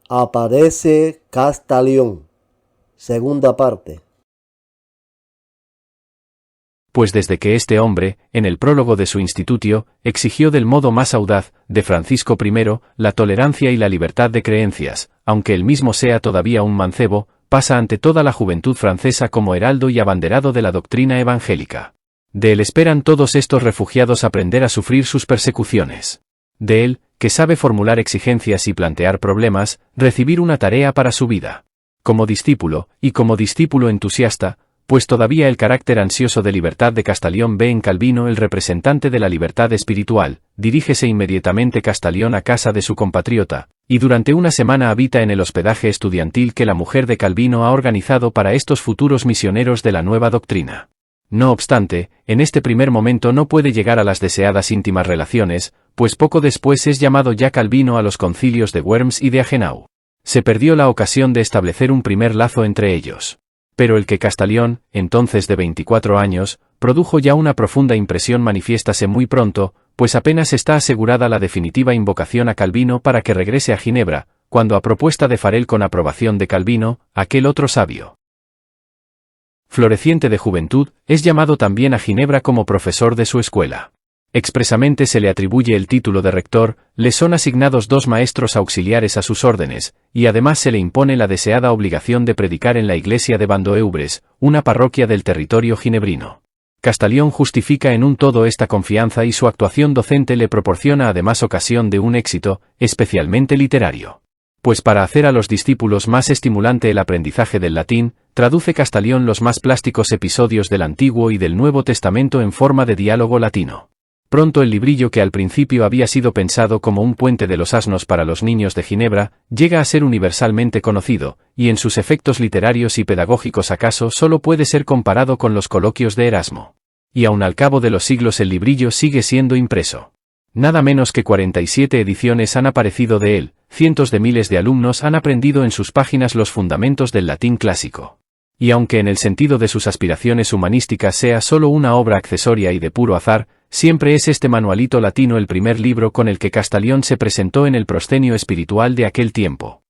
Aparece Castellón. Segunda parte. Pues desde que este hombre, en el prólogo de su Institutio, exigió del modo más audaz, de Francisco I, la tolerancia y la libertad de creencias, aunque él mismo sea todavía un mancebo, pasa ante toda la juventud francesa como heraldo y abanderado de la doctrina evangélica. De él esperan todos estos refugiados aprender a sufrir sus persecuciones. De él, que sabe formular exigencias y plantear problemas, recibir una tarea para su vida. Como discípulo, y como discípulo entusiasta, pues todavía el carácter ansioso de libertad de Castellón ve en Calvino el representante de la libertad espiritual, dirígese inmediatamente Castellón a casa de su compatriota, y durante una semana habita en el hospedaje estudiantil que la mujer de Calvino ha organizado para estos futuros misioneros de la nueva doctrina. No obstante, en este primer momento no puede llegar a las deseadas íntimas relaciones, pues poco después es llamado ya Calvino a los concilios de Worms y de Agenau. Se perdió la ocasión de establecer un primer lazo entre ellos. Pero el que Castellón, entonces de 24 años, produjo ya una profunda impresión manifiéstase muy pronto, pues apenas está asegurada la definitiva invocación a Calvino para que regrese a Ginebra, cuando a propuesta de Farel con aprobación de Calvino, aquel otro sabio, floreciente de juventud, es llamado también a Ginebra como profesor de su escuela. Expresamente se le atribuye el título de rector, le son asignados 2 maestros auxiliares a sus órdenes, y además se le impone la deseada obligación de predicar en la iglesia de Vandoeuvres, una parroquia del territorio ginebrino. Castellón justifica en un todo esta confianza y su actuación docente le proporciona además ocasión de un éxito, especialmente literario. Pues para hacer a los discípulos más estimulante el aprendizaje del latín, traduce Castellón los más plásticos episodios del Antiguo y del Nuevo Testamento en forma de diálogo latino. Pronto el librillo que al principio había sido pensado como un puente de los asnos para los niños de Ginebra, llega a ser universalmente conocido, y en sus efectos literarios y pedagógicos acaso solo puede ser comparado con los coloquios de Erasmo. Y aun al cabo de los siglos el librillo sigue siendo impreso. Nada menos que 47 ediciones han aparecido de él, cientos de miles de alumnos han aprendido en sus páginas los fundamentos del latín clásico. Y aunque en el sentido de sus aspiraciones humanísticas sea solo una obra accesoria y de puro azar, siempre es este manualito latino el primer libro con el que Castellón se presentó en el proscenio espiritual de aquel tiempo.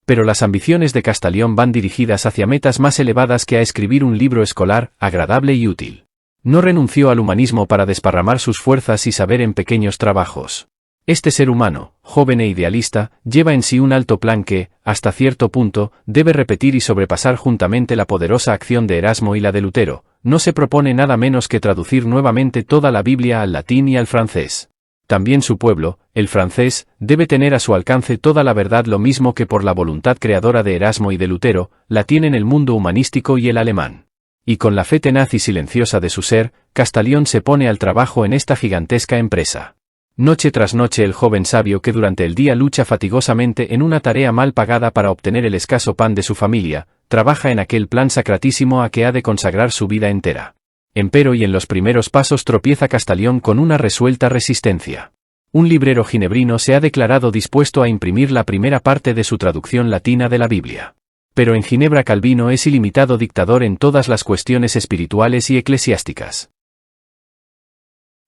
Pero las ambiciones de Castellón van dirigidas hacia metas más elevadas que a escribir un libro escolar, agradable y útil. No renunció al humanismo para desparramar sus fuerzas y saber en pequeños trabajos. Este ser humano, joven e idealista, lleva en sí un alto plan que, hasta cierto punto, debe repetir y sobrepasar juntamente la poderosa acción de Erasmo y la de Lutero. No se propone nada menos que traducir nuevamente toda la Biblia al latín y al francés. También su pueblo, el francés, debe tener a su alcance toda la verdad lo mismo que por la voluntad creadora de Erasmo y de Lutero, la tienen el mundo humanístico y el alemán. Y con la fe tenaz y silenciosa de su ser, Castellón se pone al trabajo en esta gigantesca empresa. Noche tras noche el joven sabio que durante el día lucha fatigosamente en una tarea mal pagada para obtener el escaso pan de su familia, trabaja en aquel plan sacratísimo a que ha de consagrar su vida entera. Empero y en los primeros pasos tropieza Castellón con una resuelta resistencia. Un librero ginebrino se ha declarado dispuesto a imprimir la primera parte de su traducción latina de la Biblia. Pero en Ginebra Calvino es ilimitado dictador en todas las cuestiones espirituales y eclesiásticas.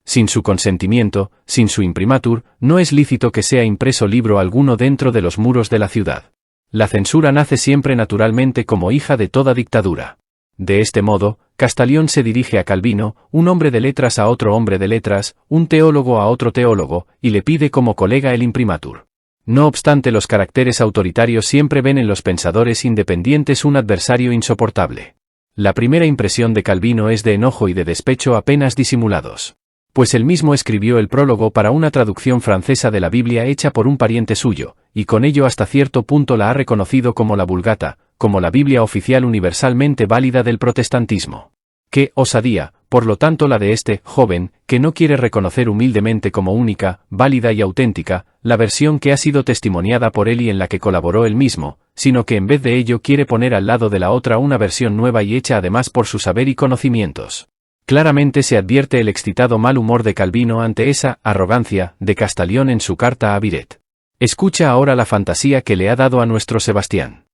Sin su consentimiento, sin su imprimatur, no es lícito que sea impreso libro alguno dentro de los muros de la ciudad. La censura nace siempre naturalmente como hija de toda dictadura. De este modo, Castellón se dirige a Calvino, un hombre de letras a otro hombre de letras, un teólogo a otro teólogo, y le pide como colega el imprimatur. No obstante, los caracteres autoritarios siempre ven en los pensadores independientes un adversario insoportable. La primera impresión de Calvino es de enojo y de despecho apenas disimulados. Pues él mismo escribió el prólogo para una traducción francesa de la Biblia hecha por un pariente suyo, y con ello hasta cierto punto la ha reconocido como la Vulgata, como la Biblia oficial universalmente válida del protestantismo. Qué osadía, por lo tanto, la de este joven, que no quiere reconocer humildemente como única, válida y auténtica, la versión que ha sido testimoniada por él y en la que colaboró él mismo, sino que en vez de ello quiere poner al lado de la otra una versión nueva y hecha además por su saber y conocimientos. Claramente se advierte el excitado mal humor de Calvino ante esa arrogancia de Castellón en su carta a Viret. Escucha ahora la fantasía que le ha dado a nuestro Sebastián.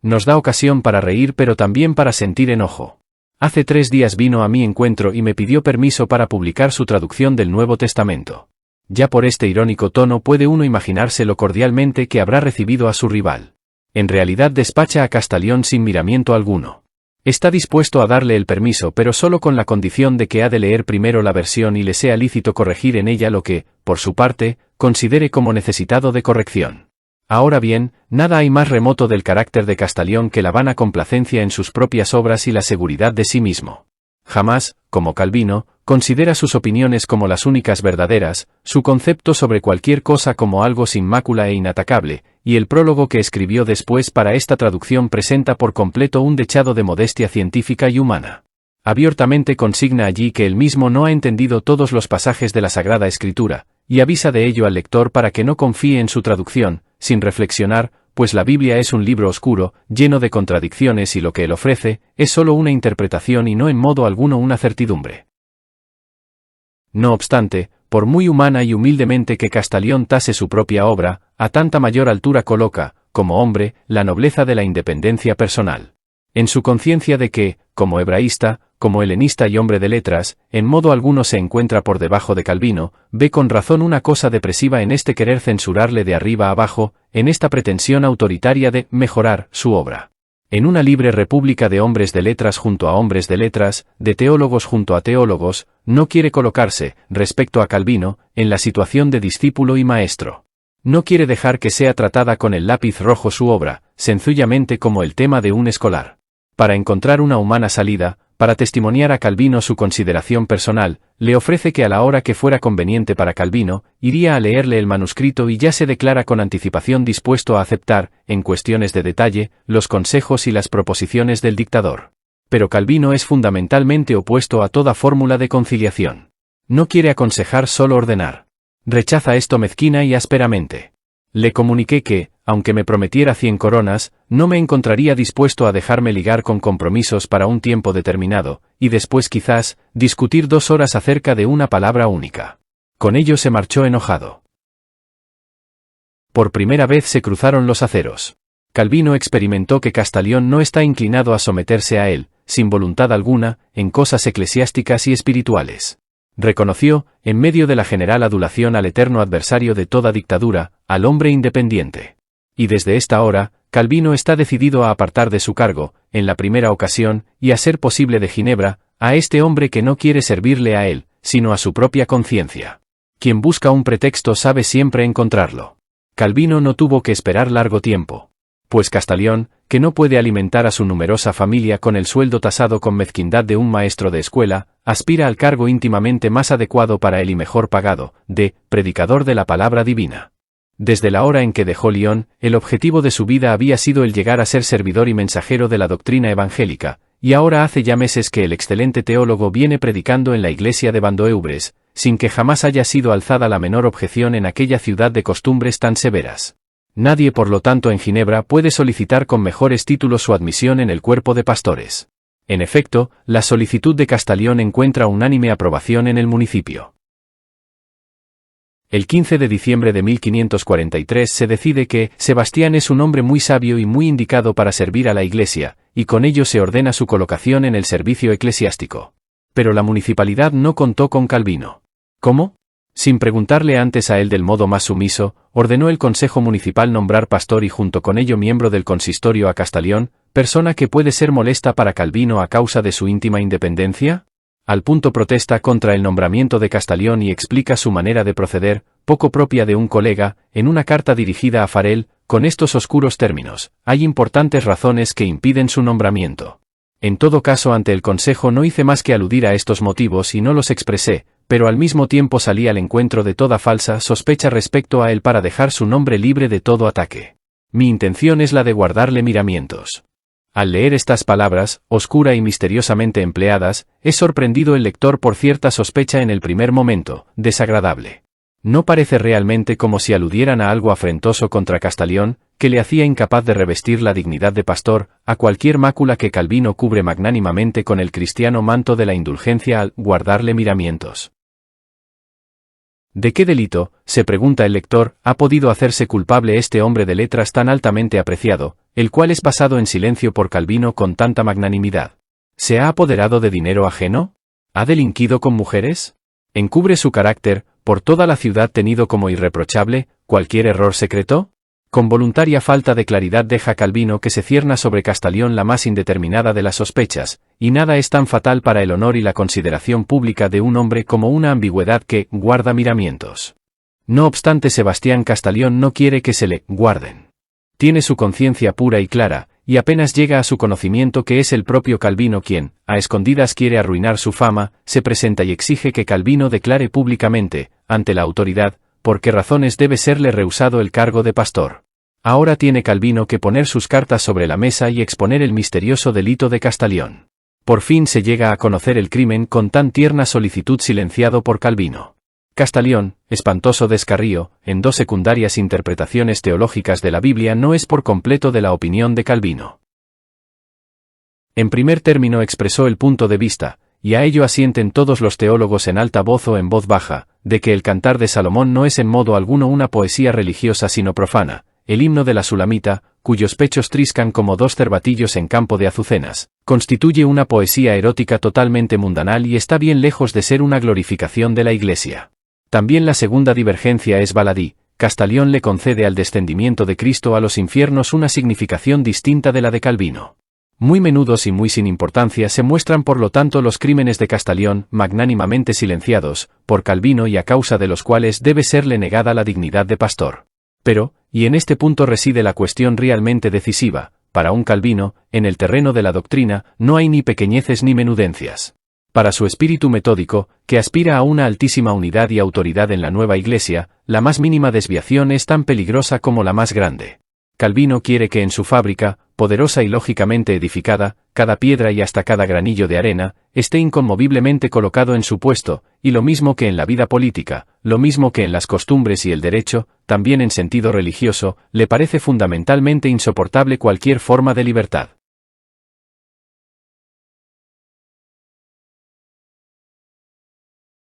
Nos da ocasión para reír pero también para sentir enojo. Hace 3 días vino a mi encuentro y me pidió permiso para publicar su traducción del Nuevo Testamento. Ya por este irónico tono puede uno imaginarse lo cordialmente que habrá recibido a su rival. En realidad despacha a Castellón sin miramiento alguno. Está dispuesto a darle el permiso, pero solo con la condición de que ha de leer primero la versión y le sea lícito corregir en ella lo que, por su parte, considere como necesitado de corrección. Ahora bien, nada hay más remoto del carácter de Castellón que la vana complacencia en sus propias obras y la seguridad de sí mismo. Jamás, como Calvino, considera sus opiniones como las únicas verdaderas, su concepto sobre cualquier cosa como algo sin mácula e inatacable, y el prólogo que escribió después para esta traducción presenta por completo un dechado de modestia científica y humana. Abiertamente consigna allí que él mismo no ha entendido todos los pasajes de la Sagrada Escritura, y avisa de ello al lector para que no confíe en su traducción, sin reflexionar, pues la Biblia es un libro oscuro, lleno de contradicciones y lo que él ofrece, es solo una interpretación y no en modo alguno una certidumbre. No obstante, por muy humana y humildemente que Castellón tase su propia obra, a tanta mayor altura coloca, como hombre, la nobleza de la independencia personal. En su conciencia de que, como hebraísta, como helenista y hombre de letras, en modo alguno se encuentra por debajo de Calvino, ve con razón una cosa depresiva en este querer censurarle de arriba abajo, en esta pretensión autoritaria de mejorar su obra. En una libre república de hombres de letras junto a hombres de letras, de teólogos junto a teólogos, no quiere colocarse, respecto a Calvino, en la situación de discípulo y maestro. No quiere dejar que sea tratada con el lápiz rojo su obra, sencillamente como el tema de un escolar. Para encontrar una humana salida, para testimoniar a Calvino su consideración personal, le ofrece que a la hora que fuera conveniente para Calvino, iría a leerle el manuscrito y ya se declara con anticipación dispuesto a aceptar, en cuestiones de detalle, los consejos y las proposiciones del dictador. Pero Calvino es fundamentalmente opuesto a toda fórmula de conciliación. No quiere aconsejar, solo ordenar. Rechaza esto mezquina y ásperamente. Le comuniqué que, aunque me prometiera 100 coronas, no me encontraría dispuesto a dejarme ligar con compromisos para un tiempo determinado, y después quizás, discutir 2 horas acerca de una palabra única. Con ello se marchó enojado. Por primera vez se cruzaron los aceros. Calvino experimentó que Castellón no está inclinado a someterse a él, sin voluntad alguna, en cosas eclesiásticas y espirituales. Reconoció, en medio de la general adulación al eterno adversario de toda dictadura, al hombre independiente. Y desde esta hora, Calvino está decidido a apartar de su cargo, en la primera ocasión, y a ser posible de Ginebra, a este hombre que no quiere servirle a él, sino a su propia conciencia. Quien busca un pretexto sabe siempre encontrarlo. Calvino no tuvo que esperar largo tiempo. Pues Castellón, que no puede alimentar a su numerosa familia con el sueldo tasado con mezquindad de un maestro de escuela, aspira al cargo íntimamente más adecuado para él y mejor pagado, de predicador de la palabra divina. Desde la hora en que dejó Lyon, el objetivo de su vida había sido el llegar a ser servidor y mensajero de la doctrina evangélica, y ahora hace ya meses que el excelente teólogo viene predicando en la iglesia de Vandoeuvres, sin que jamás haya sido alzada la menor objeción en aquella ciudad de costumbres tan severas. Nadie, por lo tanto, en Ginebra puede solicitar con mejores títulos su admisión en el cuerpo de pastores. En efecto, la solicitud de Castellón encuentra unánime aprobación en el municipio. El 15 de diciembre de 1543 se decide que Sebastián es un hombre muy sabio y muy indicado para servir a la Iglesia, y con ello se ordena su colocación en el servicio eclesiástico. Pero la municipalidad no contó con Calvino. ¿Cómo? Sin preguntarle antes a él del modo más sumiso, ordenó el Consejo Municipal nombrar pastor y junto con ello miembro del consistorio a Castellón, persona que puede ser molesta para Calvino a causa de su íntima independencia. Al punto protesta contra el nombramiento de Castellón y explica su manera de proceder, poco propia de un colega, en una carta dirigida a Farel, con estos oscuros términos: hay importantes razones que impiden su nombramiento. En todo caso, ante el Consejo no hice más que aludir a estos motivos y no los expresé, pero al mismo tiempo salí al encuentro de toda falsa sospecha respecto a él para dejar su nombre libre de todo ataque. Mi intención es la de guardarle miramientos. Al leer estas palabras, oscura y misteriosamente empleadas, es sorprendido el lector por cierta sospecha en el primer momento, desagradable. No parece realmente como si aludieran a algo afrentoso contra Castellón, que le hacía incapaz de revestir la dignidad de pastor, a cualquier mácula que Calvino cubre magnánimamente con el cristiano manto de la indulgencia al guardarle miramientos. ¿De qué delito, se pregunta el lector, ha podido hacerse culpable este hombre de letras tan altamente apreciado, el cual es pasado en silencio por Calvino con tanta magnanimidad? ¿Se ha apoderado de dinero ajeno? ¿Ha delinquido con mujeres? ¿Encubre su carácter, ¿Por toda la ciudad tenido como irreprochable cualquier error secreto? Con voluntaria falta de claridad deja Calvino que se cierna sobre Castellón la más indeterminada de las sospechas, y nada es tan fatal para el honor y la consideración pública de un hombre como una ambigüedad que guarda miramientos. No obstante, Sebastián Castellón no quiere que se le guarden. Tiene su conciencia pura y clara, y apenas llega a su conocimiento que es el propio Calvino quien, a escondidas quiere arruinar su fama, se presenta y exige que Calvino declare públicamente, ante la autoridad, por qué razones debe serle rehusado el cargo de pastor. Ahora tiene Calvino que poner sus cartas sobre la mesa y exponer el misterioso delito de Castellón. Por fin se llega a conocer el crimen con tan tierna solicitud silenciado por Calvino. Castellón, espantoso descarrío, en dos secundarias interpretaciones teológicas de la Biblia no es por completo de la opinión de Calvino. En primer término expresó el punto de vista, y a ello asienten todos los teólogos en alta voz o en voz baja, de que el Cantar de Salomón no es en modo alguno una poesía religiosa sino profana, el himno de la Sulamita, cuyos pechos triscan como dos cervatillos en campo de azucenas, constituye una poesía erótica totalmente mundanal y está bien lejos de ser una glorificación de la Iglesia. También la segunda divergencia es baladí. Castellón le concede al descendimiento de Cristo a los infiernos una significación distinta de la de Calvino. Muy menudos y muy sin importancia se muestran por lo tanto los crímenes de Castellón, magnánimamente silenciados, por Calvino y a causa de los cuales debe serle negada la dignidad de pastor. Pero, y en este punto reside la cuestión realmente decisiva, para un Calvino, en el terreno de la doctrina, no hay ni pequeñeces ni menudencias. Para su espíritu metódico, que aspira a una altísima unidad y autoridad en la nueva Iglesia, la más mínima desviación es tan peligrosa como la más grande. Calvino quiere que en su fábrica, poderosa y lógicamente edificada, cada piedra y hasta cada granillo de arena, esté inconmoviblemente colocado en su puesto, y lo mismo que en la vida política, lo mismo que en las costumbres y el derecho, también en sentido religioso, le parece fundamentalmente insoportable cualquier forma de libertad.